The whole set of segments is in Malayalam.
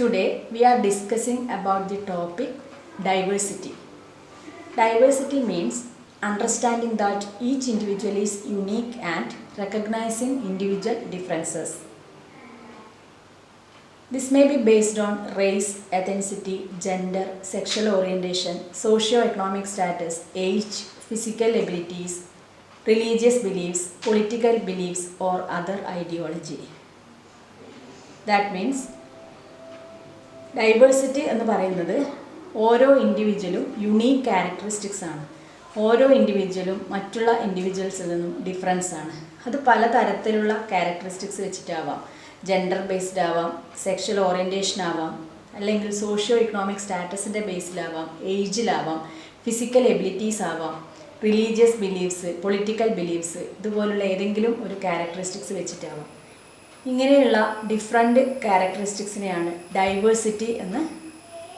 Today we are discussing about the topic diversity. Diversity means understanding that each individual is unique and recognizing individual differences. This may be based on race, ethnicity, gender, sexual orientation, socio-economic status, age, physical abilities, religious beliefs, political beliefs or other ideology. That means diversity എന്ന് പറയുന്നത് ഓരോ ഇൻഡിവിജ്വലും യുണീക്ക് ക്യാരക്ടറിസ്റ്റിക്സ് ആണ്. ഓരോ ഇൻഡിവിജ്വലും മറ്റുള്ള ഇൻഡിവിജ്വൽസിൽ നിന്നും ഡിഫറൻസ് ആണ്. അത് പലതരത്തിലുള്ള ക്യാരക്ടറിസ്റ്റിക്സ് വെച്ചിട്ടാവാം. ജെൻഡർ ബേസ്ഡ് ആവാം, സെക്ഷൽ ഓറിയൻറ്റേഷൻ ആവാം, അല്ലെങ്കിൽ സോഷ്യോ ഇക്കണോമിക് സ്റ്റാറ്റസിൻ്റെ ബേസിലാവാം, ഏജിലാവാം, ഫിസിക്കൽ എബിലിറ്റീസ് ആവാം, റിലീജിയസ് ബിലീഫ്സ്, പൊളിറ്റിക്കൽ ബിലീഫ്സ്, ഇതുപോലുള്ള ഏതെങ്കിലും ഒരു ക്യാരക്ടറിസ്റ്റിക്സ് വെച്ചിട്ടാവാം. ഇങ്ങനെയുള്ള ഡിഫറെൻറ്റ് ക്യാരക്ടറിസ്റ്റിക്സിനെയാണ് ഡൈവേഴ്സിറ്റി എന്ന്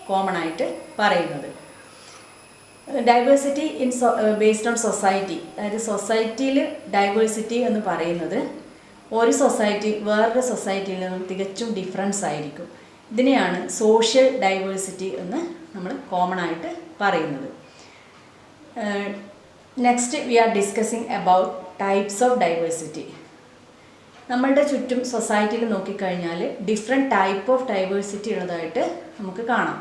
കോമൺ ആയിട്ട് പറയുന്നത്. ഡൈവേഴ്സിറ്റി ബേസ്ഡ് ഓൺ സൊസൈറ്റി, അതായത് സൊസൈറ്റിയിൽ ഡൈവേഴ്സിറ്റി എന്ന് പറയുന്നത് ഒരു സൊസൈറ്റി വേറൊരു സൊസൈറ്റിയിൽ നിന്നും തികച്ചും ഡിഫറൻസ് ആയിരിക്കും. ഇതിനെയാണ് സോഷ്യൽ ഡൈവേഴ്സിറ്റി എന്ന് നമ്മൾ കോമൺ ആയിട്ട് പറയുന്നത്. Next we are discussing about types of diversity. നമ്മളുടെ ചുറ്റും സൊസൈറ്റിയിൽ നോക്കിക്കഴിഞ്ഞാൽ ഡിഫറെൻറ്റ് ടൈപ്പ് ഓഫ് ഡൈവേഴ്സിറ്റി ഉള്ളതായിട്ട് നമുക്ക് കാണാം.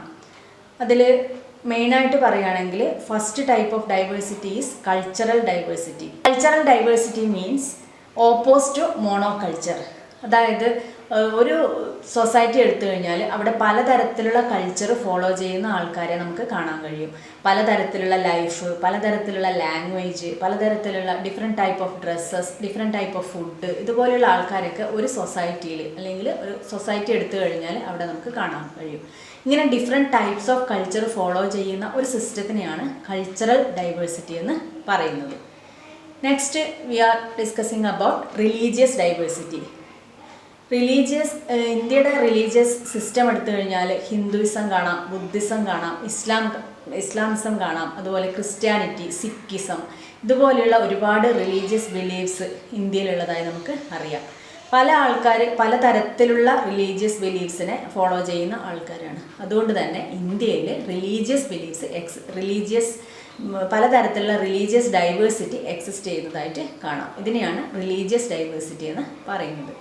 അതിൽ മെയിനായിട്ട് പറയുകയാണെങ്കിൽ first type of diversity is cultural diversity. Cultural diversity means oppose to monoculture. അതായത് ഒരു സൊസൈറ്റി എടുത്തു കഴിഞ്ഞാൽ അവിടെ പലതരത്തിലുള്ള കൾച്ചർ ഫോളോ ചെയ്യുന്ന ആൾക്കാരെ നമുക്ക് കാണാൻ കഴിയും. പലതരത്തിലുള്ള ലൈഫ്, പലതരത്തിലുള്ള ലാംഗ്വേജ്, പലതരത്തിലുള്ള different type of dresses, different type of food, ഇതുപോലെയുള്ള ആൾക്കാരൊക്കെ ഒരു സൊസൈറ്റിയിൽ അല്ലെങ്കിൽ ഒരു സൊസൈറ്റി എടുത്തു കഴിഞ്ഞാൽ അവിടെ നമുക്ക് കാണാൻ കഴിയും. ഇങ്ങനെ different types of culture follow ചെയ്യുന്ന ഒരു സിസ്റ്റത്തിനെയാണ് കൾച്ചറൽ ഡൈവേഴ്സിറ്റി എന്ന് പറയുന്നത്. Next we are discussing about religious diversity. ഇന്ത്യയുടെ റിലീജിയസ് സിസ്റ്റം എടുത്തു കഴിഞ്ഞാൽ ഹിന്ദുയിസം കാണാം, ബുദ്ധിസം കാണാം, ഇസ്ലാമിസം കാണാം, അതുപോലെ ക്രിസ്ത്യാനിറ്റി, സിക്കിസം, ഇതുപോലെയുള്ള ഒരുപാട് റിലീജിയസ് ബിലീഫ്സ് ഇന്ത്യയിലുള്ളതായി നമുക്ക് അറിയാം. പല ആൾക്കാർ പലതരത്തിലുള്ള റിലീജിയസ് ബിലീഫ്സിനെ ഫോളോ ചെയ്യുന്ന ആൾക്കാരാണ്. അതുകൊണ്ട് തന്നെ ഇന്ത്യയിൽ പലതരത്തിലുള്ള റിലീജിയസ് ഡൈവേഴ്സിറ്റി എക്സിസ്റ്റ് ചെയ്യുന്നതായിട്ട് കാണാം. ഇതിനെയാണ് റിലീജിയസ് ഡൈവേഴ്സിറ്റി എന്ന് പറയുന്നത്.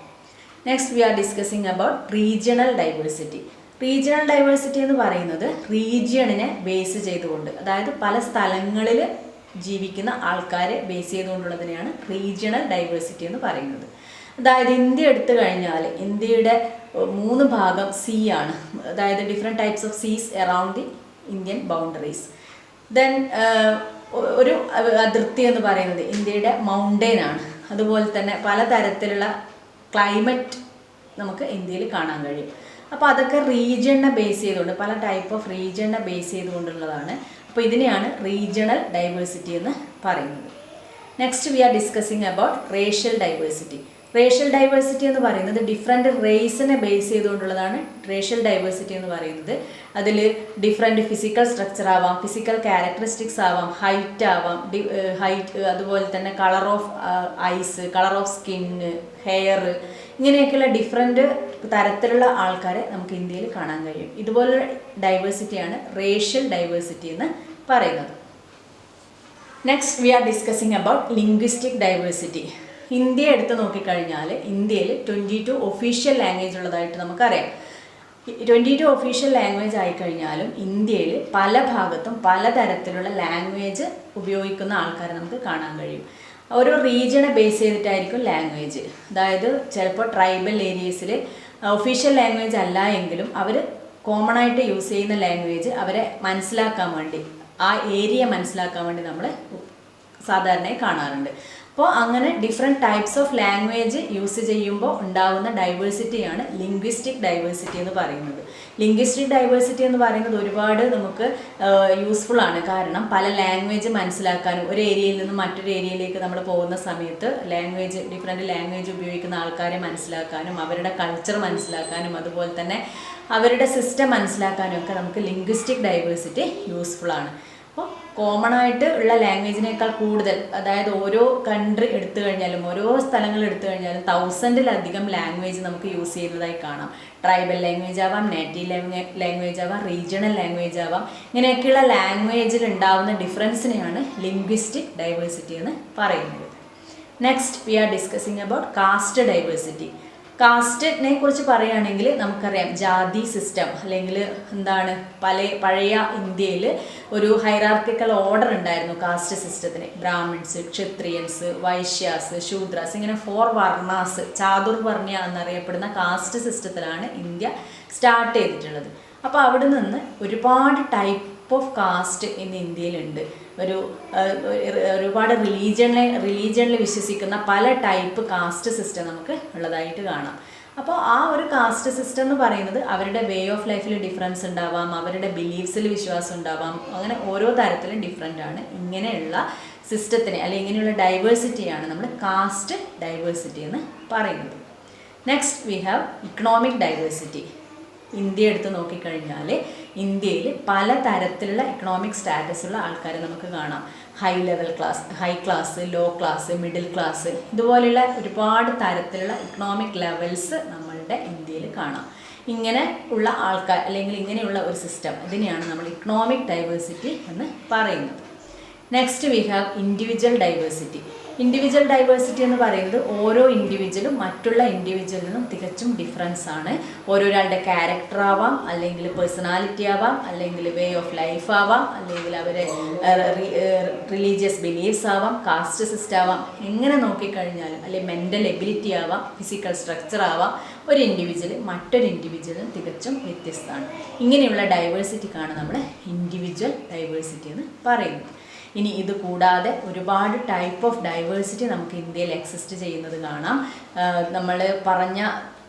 Next we are discussing about regional diversity. Regional diversity എന്ന് പറയുന്നത് റീജിയണിനെ ബേസ് ചെയ്തുകൊണ്ട്, അതായത് പല സ്ഥലങ്ങളിൽ ജീവിക്കുന്ന ആൾക്കാരെ ബേസ് ചെയ്തുകൊണ്ടുള്ളതിനെയാണ് റീജിയണൽ ഡൈവേഴ്സിറ്റി എന്ന് പറയുന്നത്. അതായത് ഇന്ത്യ എടുത്തു കഴിഞ്ഞാൽ ഇന്ത്യയുടെ 3 ഭാഗം സീ ആണ്. അതായത് ഡിഫറെൻറ്റ് ടൈപ്സ് ഓഫ് സീസ് around the Indian boundaries. Then ഒരു അതിർത്തി എന്ന് പറയുന്നത് ഇന്ത്യയുടെ മൗണ്ടെയിൻ ആണ്. അതുപോലെ തന്നെ പലതരത്തിലുള്ള ക്ലൈമറ്റ് നമുക്ക് ഇന്ത്യയിൽ കാണാൻ കഴിയും. അപ്പോൾ അതൊക്കെ റീജിയണിനെ ബേസ് ചെയ്തുകൊണ്ട്, പല ടൈപ്പ് ഓഫ് റീജിയണിനെ ബേസ് ചെയ്തുകൊണ്ടുള്ളതാണ്. അപ്പോൾ ഇതിനെയാണ് റീജിയണൽ ഡൈവേഴ്സിറ്റി എന്ന് പറയുന്നത്. Next we are discussing about racial diversity. Racial diversity എന്ന് പറയുന്നത് ഡിഫറെൻറ്റ് റേസിനെ ബേസ് ചെയ്തുകൊണ്ടുള്ളതാണ് റേഷ്യൽ ഡൈവേഴ്സിറ്റി എന്ന് പറയുന്നത്. അതിൽ ഡിഫറെൻറ്റ് ഫിസിക്കൽ സ്ട്രക്ചർ ആവാം, ഫിസിക്കൽ ക്യാരക്ടറിസ്റ്റിക്സ് ആവാം, ഹൈറ്റ് ആവാം, അതുപോലെ തന്നെ colour of eyes, colour of skin, hair, ഇങ്ങനെയൊക്കെയുള്ള ഡിഫറെൻറ്റ് തരത്തിലുള്ള ആൾക്കാരെ നമുക്ക് ഇന്ത്യയിൽ കാണാൻ കഴിയും. ഇതുപോലുള്ള ഡൈവേഴ്സിറ്റിയാണ് റേഷ്യൽ ഡൈവേഴ്സിറ്റി എന്ന് പറയുന്നത്. Next we are discussing about linguistic diversity. India എടുത്ത് നോക്കിക്കഴിഞ്ഞാൽ ഇന്ത്യയിൽ 22 ഒഫീഷ്യൽ ലാംഗ്വേജ് ഉള്ളതായിട്ട് നമുക്കറിയാം. 22 ഒഫീഷ്യൽ ലാംഗ്വേജ് ആയിക്കഴിഞ്ഞാലും ഇന്ത്യയിൽ പല ഭാഗത്തും പലതരത്തിലുള്ള ലാംഗ്വേജ് ഉപയോഗിക്കുന്ന ആൾക്കാരെ നമുക്ക് കാണാൻ കഴിയും. ഓരോ റീജിയനെ ബേസ് ചെയ്തിട്ടായിരിക്കും ലാംഗ്വേജ്. അതായത് ചിലപ്പോൾ ട്രൈബൽ ഏരിയസിൽ ഒഫീഷ്യൽ ലാംഗ്വേജ് അല്ല എങ്കിലും അവർ കോമൺ ആയിട്ട് യൂസ് ചെയ്യുന്ന ലാംഗ്വേജ് അവരെ മനസ്സിലാക്കാൻ വേണ്ടി, ആ ഏരിയ മനസ്സിലാക്കാൻ വേണ്ടി നമ്മൾ സാധാരണയായി കാണാറുണ്ട്. അപ്പോൾ അങ്ങനെ different types of language use ചെയ്യുമ്പോൾ ഉണ്ടാകുന്ന ഡൈവേഴ്സിറ്റിയാണ് ലിംഗ്വിസ്റ്റിക് ഡൈവേഴ്സിറ്റി എന്ന് പറയുന്നത്. ലിംഗ്വിസ്റ്റിക് ഡൈവേഴ്സിറ്റി എന്ന് പറയുന്നത് ഒരുപാട് നമുക്ക് യൂസ്ഫുൾ ആണ്. കാരണം പല ലാംഗ്വേജ് മനസ്സിലാക്കാനും, ഒരു ഏരിയയിൽ നിന്നും മറ്റൊരു ഏരിയയിലേക്ക് നമ്മൾ പോകുന്ന സമയത്ത് ഡിഫറെൻറ്റ് ലാംഗ്വേജ് ഉപയോഗിക്കുന്ന ആൾക്കാരെ മനസ്സിലാക്കാനും, അവരുടെ കൾച്ചർ മനസ്സിലാക്കാനും, അതുപോലെ തന്നെ അവരുടെ സിസ്റ്റം മനസ്സിലാക്കാനും ഒക്കെ നമുക്ക് ലിംഗ്വിസ്റ്റിക് ഡൈവേഴ്സിറ്റി യൂസ്ഫുൾ ആണ്. അപ്പോൾ കോമൺ ആയിട്ട് ഉള്ള ലാംഗ്വേജിനേക്കാൾ കൂടുതൽ, അതായത് ഓരോ കൺട്രി എടുത്തു കഴിഞ്ഞാലും ഓരോ സ്ഥലങ്ങൾ എടുത്തു കഴിഞ്ഞാലും 1000-ലധികം ലാംഗ്വേജ് നമുക്ക് യൂസ് ചെയ്യുന്നതായി കാണാം. ട്രൈബൽ ലാംഗ്വേജ് ആവാം, നേറ്റീവ് ലാംഗ്വേജ് ആവാം, റീജിയണൽ ലാംഗ്വേജ് ആവാം. ഇങ്ങനെയൊക്കെയുള്ള ലാംഗ്വേജിൽ ഉണ്ടാവുന്ന ഡിഫറൻസിനെയാണ് ലിംഗ്വിസ്റ്റിക് ഡൈവേഴ്സിറ്റി എന്ന് പറയുന്നത്. Next we are discussing about caste diversity. കാസ്റ്റിനെ കുറിച്ച് പറയുകയാണെങ്കിൽ നമുക്കറിയാം, ജാതി സിസ്റ്റം അല്ലെങ്കിൽ എന്താണ് പഴയ ഇന്ത്യയിൽ ഒരു ഹൈറാർക്കിക്കൽ ഓർഡർ ഉണ്ടായിരുന്നു കാസ്റ്റ് സിസ്റ്റത്തിന്. ബ്രാഹ്മിൺസ്, ക്ഷത്രിയൻസ്, വൈശ്യാസ്, ശൂദ്രാസ്, ഇങ്ങനെ 4 വർണ്ണാസ്, ചാതുർവർണ്ണ്യ എന്നറിയപ്പെടുന്ന കാസ്റ്റ് സിസ്റ്റത്തിലാണ് ഇന്ത്യ സ്റ്റാർട്ട് ചെയ്തിട്ടുള്ളത്. അപ്പോൾ അവിടെ നിന്ന് ഒരുപാട് ടൈപ്പ് ഓഫ് കാസ്റ്റ് ഇന്ന് ഇന്ത്യയിലുണ്ട്. ഒരുപാട് റിലീജിയനിൽ വിശ്വസിക്കുന്ന പല ടൈപ്പ് കാസ്റ്റ് സിസ്റ്റം നമുക്ക് ഉള്ളതായിട്ട് കാണാം. അപ്പോൾ ആ ഒരു കാസ്റ്റ് സിസ്റ്റം എന്ന് പറയുന്നത് അവരുടെ വേ ഓഫ് ലൈഫിൽ ഡിഫറൻസ് ഉണ്ടാവാം, അവരുടെ ബിലീഫ്സിൽ വിശ്വാസം ഉണ്ടാവാം, അങ്ങനെ ഓരോ തരത്തിലും ഡിഫറെൻ്റ് ആണ്. ഇങ്ങനെയുള്ള സിസ്റ്റത്തിനെ അല്ലെങ്കിൽ ഇങ്ങനെയുള്ള ഡൈവേഴ്സിറ്റിയാണ് നമ്മൾ കാസ്റ്റ് ഡൈവേഴ്സിറ്റി എന്ന് പറയുന്നത്. Next we have economic diversity. India എടുത്ത് നോക്കിക്കഴിഞ്ഞാൽ ഇന്ത്യയിൽ പല തരത്തിലുള്ള ഇക്കണോമിക് സ്റ്റാറ്റസ് ഉള്ള ആൾക്കാരെ നമുക്ക് കാണാം. High class, low class, middle class, ഇതുപോലെയുള്ള ഒരുപാട് തരത്തിലുള്ള ഇക്കണോമിക് ലെവൽസ് നമ്മളുടെ ഇന്ത്യയിൽ കാണാം. ഇങ്ങനെ ഉള്ള ആൾക്കാർ അല്ലെങ്കിൽ ഇങ്ങനെയുള്ള ഒരു സിസ്റ്റം, ഇതിനെയാണ് നമ്മൾ ഇക്കണോമിക് ഡൈവേഴ്സിറ്റി എന്ന് പറയുന്നത്. Next we have individual diversity. Individual diversity എന്ന് പറയുന്നത് ഓരോ ഇൻഡിവിജ്വലും മറ്റുള്ള ഇൻഡിവിജ്വലിൽ നിന്നും തികച്ചും ഡിഫറൻസ് ആണ്. ഓരോരാളുടെ ക്യാരക്ടർ ആവാം, അല്ലെങ്കിൽ പേഴ്സണാലിറ്റി ആവാം, അല്ലെങ്കിൽ വേ ഓഫ് ലൈഫ് ആവാം, അല്ലെങ്കിൽ അവരെ റിലീജിയസ് ബിലീഫ്സ് ആവാം, കാസ്റ്റ് സിസ്റ്റം ആവാം. എങ്ങനെ നോക്കിക്കഴിഞ്ഞാലും, അല്ലെങ്കിൽ മെൻ്റൽ എബിലിറ്റി ആവാം, ഫിസിക്കൽ സ്ട്രക്ചർ ആവാം, ഒരു ഇൻഡിവിജ്വൽ മറ്റൊരു ഇൻഡിവിജ്വലിന് തികച്ചും വ്യത്യസ്തമാണ്. ഇങ്ങനെയുള്ള ഡൈവേഴ്സിറ്റിക്കാണ് നമ്മൾ ഇൻഡിവിജ്വൽ ഡൈവേഴ്സിറ്റി എന്ന് പറയുന്നത്. ഇനി ഇത് കൂടാതെ ഒരുപാട് ടൈപ്പ് ഓഫ് ഡൈവേഴ്സിറ്റി നമുക്ക് ഇന്ത്യയിൽ എക്സിസ്റ്റ് ചെയ്യുന്നത് കാണാം. നമ്മൾ പറഞ്ഞ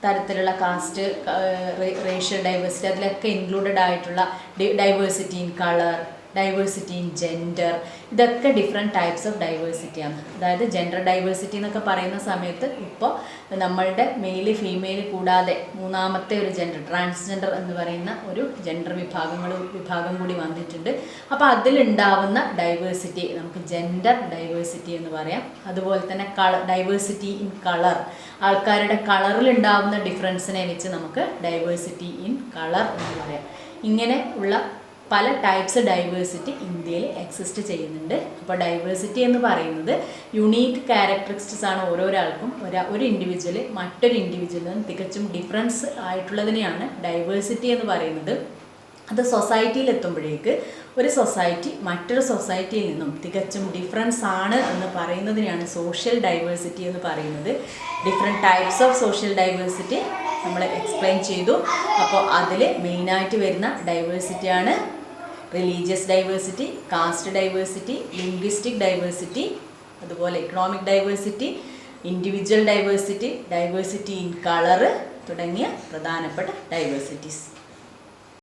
തരത്തിലുള്ള കാസ്റ്റ്, റേഷ്യൽ ഡൈവേഴ്സിറ്റി, അതിലൊക്കെ ഇൻക്ലൂഡഡ് ആയിട്ടുള്ള diversity in colour, diversity in gender, ഇതൊക്കെ ഡിഫറെൻറ്റ് ടൈപ്സ് ഓഫ് ഡൈവേഴ്സിറ്റിയാണ്. അതായത് ജെൻഡർ ഡൈവേഴ്സിറ്റി എന്നൊക്കെ പറയുന്ന സമയത്ത് ഇപ്പോൾ നമ്മളുടെ മെയിൽ ഫീമെയിൽ കൂടാതെ മൂന്നാമത്തെ ഒരു ജെൻഡർ, ട്രാൻസ്ജെൻഡർ എന്ന് പറയുന്ന ഒരു ജെൻഡർ വിഭാഗം കൂടി വന്നിട്ടുണ്ട്. അപ്പോൾ അതിലുണ്ടാവുന്ന ഡൈവേഴ്സിറ്റി നമുക്ക് ജെൻഡർ ഡൈവേഴ്സിറ്റി എന്ന് പറയാം. അതുപോലെ തന്നെ ഡൈവേഴ്സിറ്റി ഇൻ കളർ, ആൾക്കാരുടെ കളറിലുണ്ടാവുന്ന ഡിഫറൻസിനെ വെച്ച് നമുക്ക് ഡൈവേഴ്സിറ്റി ഇൻ കളർ എന്ന് പറയാം. ഇങ്ങനെ ഉള്ള പല ടൈപ്സ് ഡൈവേഴ്സിറ്റി ഇന്ത്യയിൽ എക്സിസ്റ്റ് ചെയ്യുന്നുണ്ട്. അപ്പോൾ ഡൈവേഴ്സിറ്റി എന്ന് പറയുന്നത് യുണീക്ക് ക്യാരക്ടറിസ്റ്റിക്സ് ആണ് ഓരോരാൾക്കും. ഒരു ഇൻഡിവിജ്വൽ മറ്റൊരു ഇൻഡിവിജ്വലിൽ നിന്ന് തികച്ചും ഡിഫറൻസ് ആയിട്ടുള്ളതിനെയാണ് ഡൈവേഴ്സിറ്റി എന്ന് പറയുന്നത്. അത് സൊസൈറ്റിയിൽ എത്തുമ്പോഴേക്ക് ഒരു സൊസൈറ്റി മറ്റൊരു സൊസൈറ്റിയിൽ നിന്നും തികച്ചും ഡിഫറൻസ് ആണ് എന്ന് പറയുന്നതിനെയാണ് സോഷ്യൽ ഡൈവേഴ്സിറ്റി എന്ന് പറയുന്നത്. Different types of social diversity നമ്മൾ എക്സ്പ്ലെയിൻ ചെയ്തു. അപ്പോൾ അതിൽ മെയിനായിട്ട് വരുന്ന ഡൈവേഴ്സിറ്റിയാണ് religious diversity, caste diversity, linguistic diversity, അതുപോലെ economic diversity, individual diversity, diversity in colour തുടങ്ങിയ പ്രധാനപ്പെട്ട ഡൈവേഴ്സിറ്റീസ്.